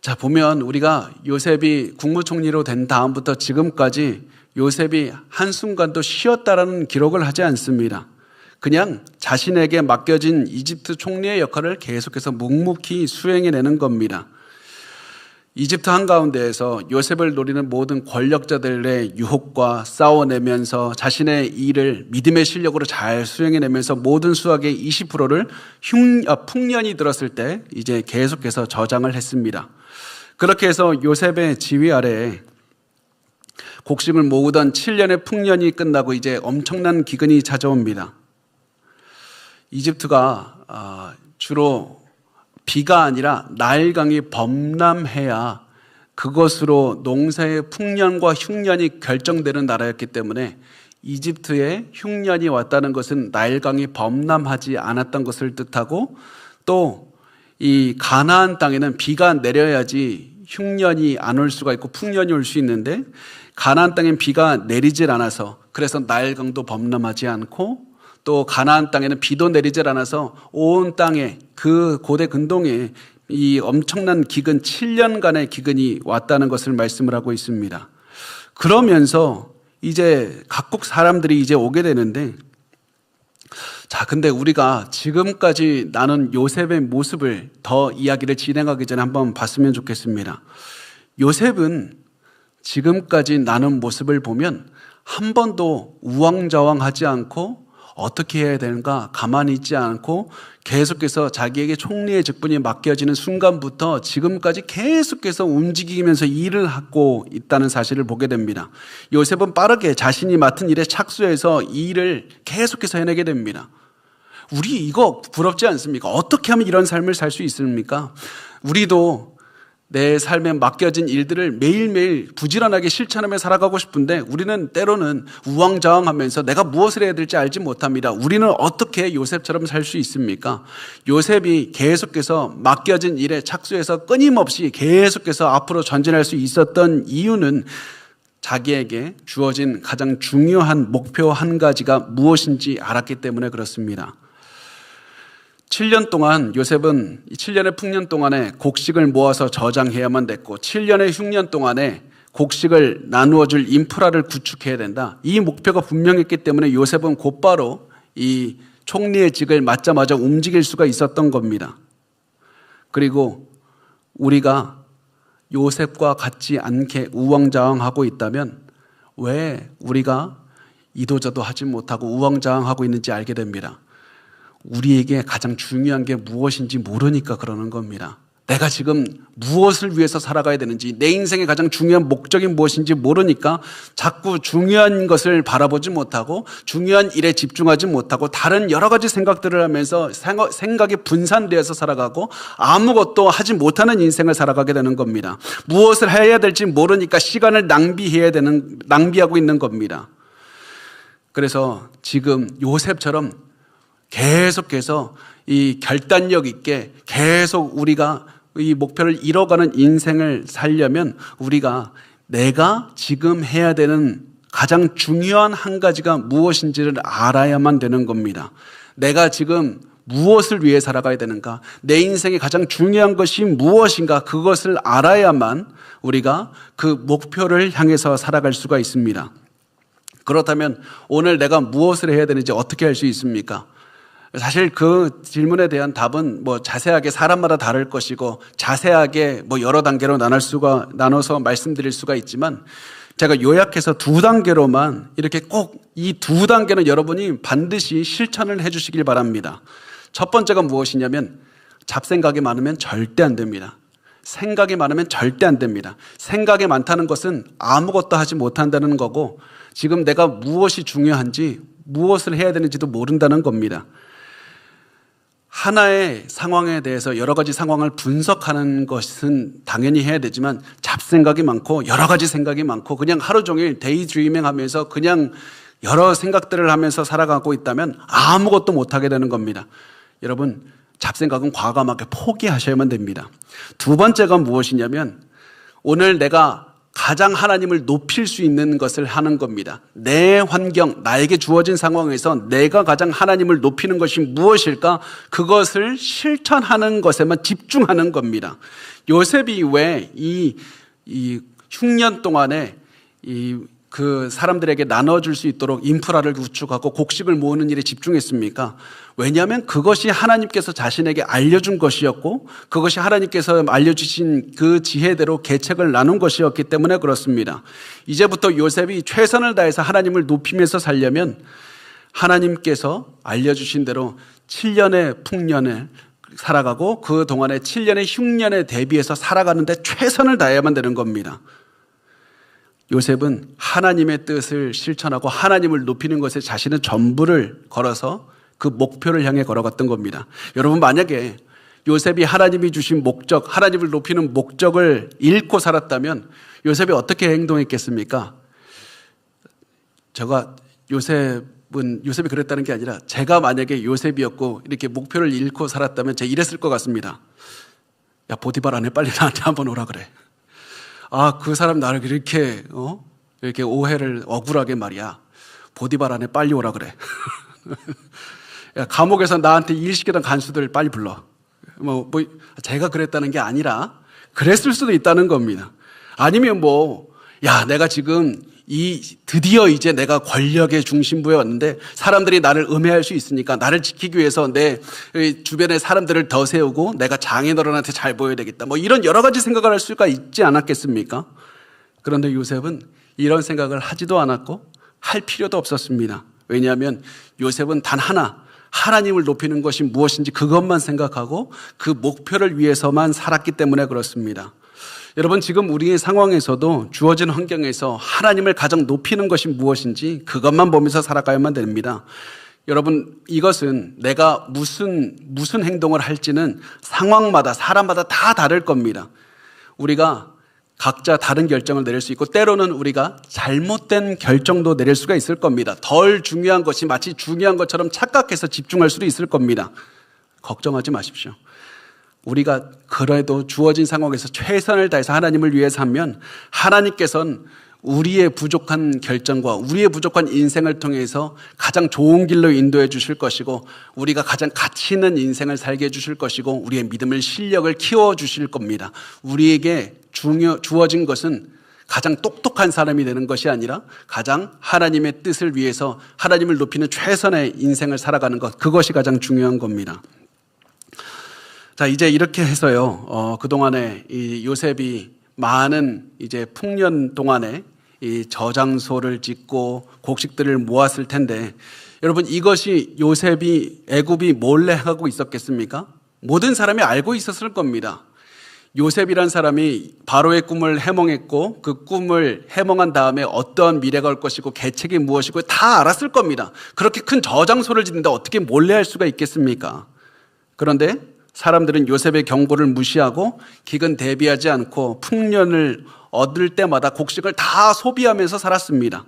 [SPEAKER 1] 자, 보면 우리가 요셉이 국무총리로 된 다음부터 지금까지 요셉이 한순간도 쉬었다라는 기록을 하지 않습니다. 그냥 자신에게 맡겨진 이집트 총리의 역할을 계속해서 묵묵히 수행해내는 겁니다. 이집트 한가운데에서 요셉을 노리는 모든 권력자들의 유혹과 싸워내면서 자신의 일을 믿음의 실력으로 잘 수행해내면서 모든 수확의 20%를 풍년이 들었을 때 이제 계속해서 저장을 했습니다. 그렇게 해서 요셉의 지휘 아래에 곡식을 모으던 7년의 풍년이 끝나고 이제 엄청난 기근이 찾아옵니다. 이집트가 주로 비가 아니라 나일강이 범람해야 그것으로 농사의 풍년과 흉년이 결정되는 나라였기 때문에 이집트에 흉년이 왔다는 것은 나일강이 범람하지 않았던 것을 뜻하고, 또 이 가나안 땅에는 비가 내려야지 흉년이 안 올 수가 있고 풍년이 올 수 있는데 가나안 땅엔 비가 내리질 않아서, 그래서 나일강도 범람하지 않고, 또 가나안 땅에는 비도 내리질 않아서 온 땅에 그 고대 근동에 이 엄청난 기근 7년간의 기근이 왔다는 것을 말씀을 하고 있습니다. 그러면서 이제 각국 사람들이 이제 오게 되는데, 자, 근데 우리가 지금까지 나눈 요셉의 모습을 더 이야기를 진행하기 전에 한번 봤으면 좋겠습니다. 요셉은 지금까지 나눈 모습을 보면 한 번도 우왕좌왕하지 않고 어떻게 해야 되는가 가만히 있지 않고 계속해서 자기에게 총리의 직분이 맡겨지는 순간부터 지금까지 계속해서 움직이면서 일을 하고 있다는 사실을 보게 됩니다. 요셉은 빠르게 자신이 맡은 일에 착수해서 일을 계속해서 해내게 됩니다. 우리 이거 부럽지 않습니까? 어떻게 하면 이런 삶을 살 수 있습니까? 우리도 내 삶에 맡겨진 일들을 매일매일 부지런하게 실천하며 살아가고 싶은데 우리는 때로는 우왕좌왕하면서 내가 무엇을 해야 될지 알지 못합니다. 우리는 어떻게 요셉처럼 살 수 있습니까? 요셉이 계속해서 맡겨진 일에 착수해서 끊임없이 계속해서 앞으로 전진할 수 있었던 이유는 자기에게 주어진 가장 중요한 목표 한 가지가 무엇인지 알았기 때문에 그렇습니다. 7년 동안 요셉은 7년의 풍년 동안에 곡식을 모아서 저장해야만 됐고 7년의 흉년 동안에 곡식을 나누어 줄 인프라를 구축해야 된다. 이 목표가 분명했기 때문에 요셉은 곧바로 이 총리의 직을 맡자마자 움직일 수가 있었던 겁니다. 그리고 우리가 요셉과 같지 않게 우왕좌왕하고 있다면 왜 우리가 이도저도 하지 못하고 우왕좌왕하고 있는지 알게 됩니다. 우리에게 가장 중요한 게 무엇인지 모르니까 그러는 겁니다. 내가 지금 무엇을 위해서 살아가야 되는지, 내 인생의 가장 중요한 목적이 무엇인지 모르니까 자꾸 중요한 것을 바라보지 못하고 중요한 일에 집중하지 못하고 다른 여러 가지 생각들을 하면서 생각이 분산되어서 살아가고 아무것도 하지 못하는 인생을 살아가게 되는 겁니다. 무엇을 해야 될지 모르니까 시간을 낭비하고 있는 겁니다. 그래서 지금 요셉처럼 계속해서 이 결단력 있게 계속 우리가 이 목표를 이뤄가는 인생을 살려면 우리가 내가 지금 해야 되는 가장 중요한 한 가지가 무엇인지를 알아야만 되는 겁니다. 내가 지금 무엇을 위해 살아가야 되는가? 내 인생의 가장 중요한 것이 무엇인가? 그것을 알아야만 우리가 그 목표를 향해서 살아갈 수가 있습니다. 그렇다면 오늘 내가 무엇을 해야 되는지 어떻게 할 수 있습니까? 사실 그 질문에 대한 답은 자세하게 사람마다 다를 것이고 자세하게 여러 단계로 나눠서 말씀드릴 수가 있지만 제가 요약해서 2단계로만 이렇게 꼭 이 2단계는 여러분이 반드시 실천을 해 주시길 바랍니다. 첫 번째가 무엇이냐면 잡생각이 많으면 절대 안 됩니다. 생각이 많으면 절대 안 됩니다. 생각이 많다는 것은 아무것도 하지 못한다는 거고 지금 내가 무엇이 중요한지 무엇을 해야 되는지도 모른다는 겁니다. 하나의 상황에 대해서 여러 가지 상황을 분석하는 것은 당연히 해야 되지만 잡생각이 많고 여러 가지 생각이 많고 그냥 하루 종일 데이드리밍 하면서 그냥 여러 생각들을 하면서 살아가고 있다면 아무것도 못하게 되는 겁니다. 여러분, 잡생각은 과감하게 포기하셔야만 됩니다. 두 번째가 무엇이냐면 오늘 내가 가장 하나님을 높일 수 있는 것을 하는 겁니다. 내 환경, 나에게 주어진 상황에서 내가 가장 하나님을 높이는 것이 무엇일까? 그것을 실천하는 것에만 집중하는 겁니다. 요셉이 왜 이 흉년 동안에 그 사람들에게 나눠줄 수 있도록 인프라를 구축하고 곡식을 모으는 일에 집중했습니까? 왜냐하면 그것이 하나님께서 자신에게 알려준 것이었고 그것이 하나님께서 알려주신 그 지혜대로 계책을 나눈 것이었기 때문에 그렇습니다. 이제부터 요셉이 최선을 다해서 하나님을 높이면서 살려면 하나님께서 알려주신 대로 7년의 풍년을 살아가고 그 동안에 7년의 흉년에 대비해서 살아가는데 최선을 다해야만 되는 겁니다. 요셉은 하나님의 뜻을 실천하고 하나님을 높이는 것에 자신의 전부를 걸어서 그 목표를 향해 걸어갔던 겁니다. 여러분, 만약에 요셉이 하나님이 주신 목적, 하나님을 높이는 목적을 잃고 살았다면 요셉이 어떻게 행동했겠습니까? 요셉이 그랬다는 게 아니라 제가 만약에 요셉이었고 이렇게 목표를 잃고 살았다면 제가 이랬을 것 같습니다. 야, 보디발 안에 빨리 나한테 한번 오라 그래. 아, 그 사람 나를 이렇게 오해를 억울하게 말이야. 보디발 안에 빨리 오라 그래. 야, 감옥에서 나한테 일 시키던 간수들 빨리 불러. 제가 그랬다는 게 아니라 그랬을 수도 있다는 겁니다. 아니면 야, 내가 지금 드디어 이제 내가 권력의 중심부에 왔는데 사람들이 나를 음해할 수 있으니까 나를 지키기 위해서 내 주변의 사람들을 더 세우고 내가 장인어른한테 잘 보여야 되겠다. 이런 여러 가지 생각을 할 수가 있지 않았겠습니까? 그런데 요셉은 이런 생각을 하지도 않았고 할 필요도 없었습니다. 왜냐하면 요셉은 단 하나, 하나님을 높이는 것이 무엇인지 그것만 생각하고 그 목표를 위해서만 살았기 때문에 그렇습니다. 여러분, 지금 우리의 상황에서도 주어진 환경에서 하나님을 가장 높이는 것이 무엇인지 그것만 보면서 살아가야만 됩니다. 여러분, 이것은 내가 무슨 행동을 할지는 상황마다 사람마다 다 다를 겁니다. 우리가 각자 다른 결정을 내릴 수 있고 때로는 우리가 잘못된 결정도 내릴 수가 있을 겁니다. 덜 중요한 것이 마치 중요한 것처럼 착각해서 집중할 수도 있을 겁니다. 걱정하지 마십시오. 우리가 그래도 주어진 상황에서 최선을 다해서 하나님을 위해 살면 하나님께서는 우리의 부족한 결정과 우리의 부족한 인생을 통해서 가장 좋은 길로 인도해 주실 것이고 우리가 가장 가치 있는 인생을 살게 해 주실 것이고 우리의 믿음의 실력을 키워 주실 겁니다. 우리에게 주어진 것은 가장 똑똑한 사람이 되는 것이 아니라 가장 하나님의 뜻을 위해서 하나님을 높이는 최선의 인생을 살아가는 것, 그것이 가장 중요한 겁니다. 자, 이제 이렇게 해서요, 그동안에 이 요셉이 많은 이제 풍년 동안에 이 저장소를 짓고 곡식들을 모았을 텐데, 여러분, 이것이 요셉이 애굽이 몰래 하고 있었겠습니까? 모든 사람이 알고 있었을 겁니다. 요셉이란 사람이 바로의 꿈을 해몽했고 그 꿈을 해몽한 다음에 어떠한 미래가 올 것이고 계책이 무엇이고 다 알았을 겁니다. 그렇게 큰 저장소를 짓는데 어떻게 몰래 할 수가 있겠습니까? 그런데 사람들은 요셉의 경고를 무시하고 기근 대비하지 않고 풍년을 얻을 때마다 곡식을 다 소비하면서 살았습니다.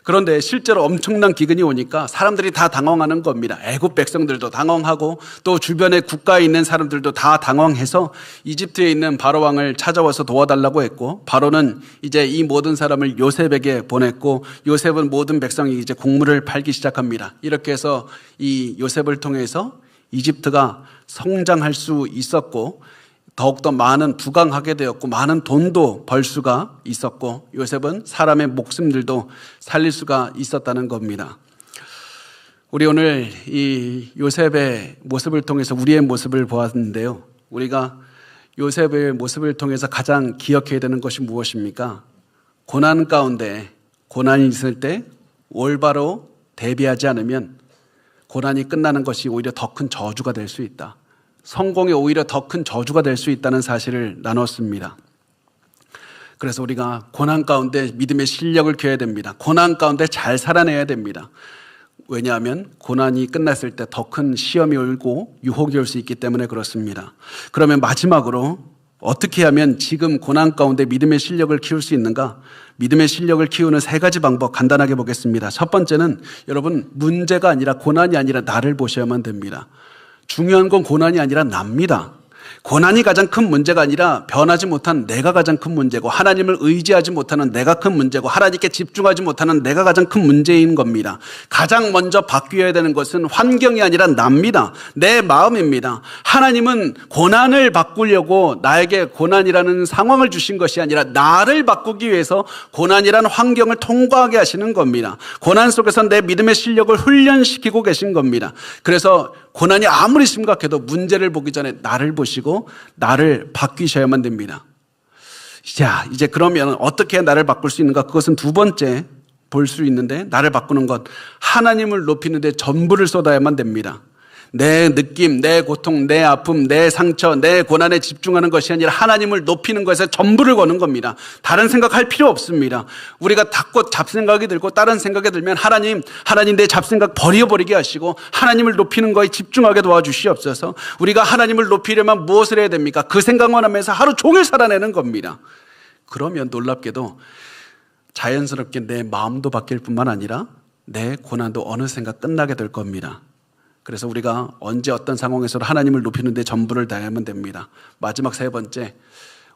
[SPEAKER 1] 그런데 실제로 엄청난 기근이 오니까 사람들이 다 당황하는 겁니다. 애굽 백성들도 당황하고 또 주변의 국가에 있는 사람들도 다 당황해서 이집트에 있는 바로 왕을 찾아와서 도와달라고 했고, 바로는 이제 이 모든 사람을 요셉에게 보냈고 요셉은 모든 백성이 이제 곡물을 팔기 시작합니다. 이렇게 해서 이 요셉을 통해서 이집트가 성장할 수 있었고 더욱더 많은 부강하게 되었고 많은 돈도 벌 수가 있었고 요셉은 사람의 목숨들도 살릴 수가 있었다는 겁니다. 우리 오늘 이 요셉의 모습을 통해서 우리의 모습을 보았는데요. 우리가 요셉의 모습을 통해서 가장 기억해야 되는 것이 무엇입니까? 고난 가운데 고난이 있을 때 올바로 대비하지 않으면 고난이 끝나는 것이 오히려 더 큰 저주가 될 수 있다. 성공이 오히려 더 큰 저주가 될 수 있다는 사실을 나눴습니다. 그래서 우리가 고난 가운데 믿음의 실력을 키워야 됩니다. 고난 가운데 잘 살아내야 됩니다. 왜냐하면 고난이 끝났을 때 더 큰 시험이 오고 유혹이 올 수 있기 때문에 그렇습니다. 그러면 마지막으로 어떻게 하면 지금 고난 가운데 믿음의 실력을 키울 수 있는가? 믿음의 실력을 키우는 3가지 방법 간단하게 보겠습니다. 첫 번째는 여러분 문제가 아니라 고난이 아니라 나를 보셔야만 됩니다. 중요한 건 고난이 아니라 납니다. 고난이 가장 큰 문제가 아니라 변하지 못한 내가 가장 큰 문제고 하나님을 의지하지 못하는 내가 큰 문제고 하나님께 집중하지 못하는 내가 가장 큰 문제인 겁니다. 가장 먼저 바뀌어야 되는 것은 환경이 아니라 납니다. 내 마음입니다. 하나님은 고난을 바꾸려고 나에게 고난이라는 상황을 주신 것이 아니라 나를 바꾸기 위해서 고난이라는 환경을 통과하게 하시는 겁니다. 고난 속에서 내 믿음의 실력을 훈련시키고 계신 겁니다. 그래서 고난이 아무리 심각해도 문제를 보기 전에 나를 보시고 나를 바뀌셔야만 됩니다. 자, 이제 그러면 어떻게 나를 바꿀 수 있는가? 그것은 두 번째 볼 수 있는데, 나를 바꾸는 것, 하나님을 높이는 데 전부를 쏟아야만 됩니다. 내 느낌, 내 고통, 내 아픔, 내 상처, 내 고난에 집중하는 것이 아니라 하나님을 높이는 것에 전부를 거는 겁니다. 다른 생각할 필요 없습니다. 우리가 자꾸 잡생각이 들고 다른 생각이 들면 하나님 내 잡생각 버려버리게 하시고 하나님을 높이는 거에 집중하게 도와주시옵소서. 우리가 하나님을 높이려면 무엇을 해야 됩니까? 그 생각만 하면서 하루 종일 살아내는 겁니다. 그러면 놀랍게도 자연스럽게 내 마음도 바뀔 뿐만 아니라 내 고난도 어느샌가 끝나게 될 겁니다. 그래서 우리가 언제 어떤 상황에서도 하나님을 높이는 데 전부를 다하면 됩니다. 마지막 3번째,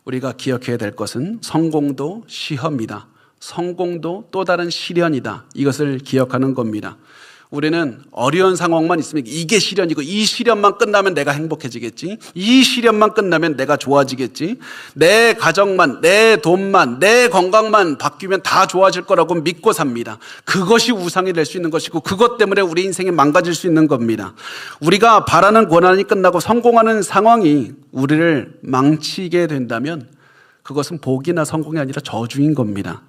[SPEAKER 1] 우리가 기억해야 될 것은 성공도 시험이다. 성공도 또 다른 시련이다. 이것을 기억하는 겁니다. 우리는 어려운 상황만 있으면 이게 시련이고 이 시련만 끝나면 내가 행복해지겠지. 이 시련만 끝나면 내가 좋아지겠지. 내 가정만, 내 돈만, 내 건강만 바뀌면 다 좋아질 거라고 믿고 삽니다. 그것이 우상이 될 수 있는 것이고 그것 때문에 우리 인생이 망가질 수 있는 겁니다. 우리가 바라는 고난이 끝나고 성공하는 상황이 우리를 망치게 된다면 그것은 복이나 성공이 아니라 저주인 겁니다.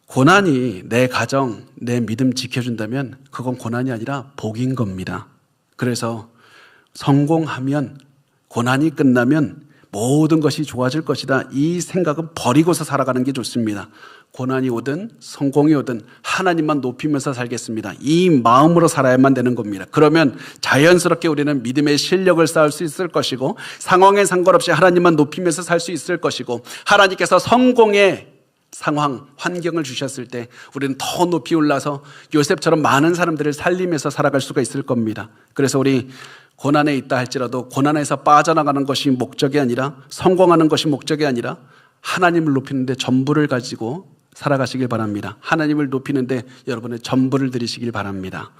[SPEAKER 1] 고난이 내 가정, 내 믿음 지켜준다면 그건 고난이 아니라 복인 겁니다. 그래서 성공하면, 고난이 끝나면 모든 것이 좋아질 것이다. 이 생각은 버리고서 살아가는 게 좋습니다. 고난이 오든 성공이 오든 하나님만 높이면서 살겠습니다. 이 마음으로 살아야만 되는 겁니다. 그러면 자연스럽게 우리는 믿음의 실력을 쌓을 수 있을 것이고 상황에 상관없이 하나님만 높이면서 살 수 있을 것이고 하나님께서 성공의 상황, 환경을 주셨을 때 우리는 더 높이 올라서 요셉처럼 많은 사람들을 살리면서 살아갈 수가 있을 겁니다. 그래서 우리 고난에 있다 할지라도 고난에서 빠져나가는 것이 목적이 아니라 성공하는 것이 목적이 아니라 하나님을 높이는 데 전부를 가지고 살아가시길 바랍니다. 하나님을 높이는 데 여러분의 전부를 들이시길 바랍니다.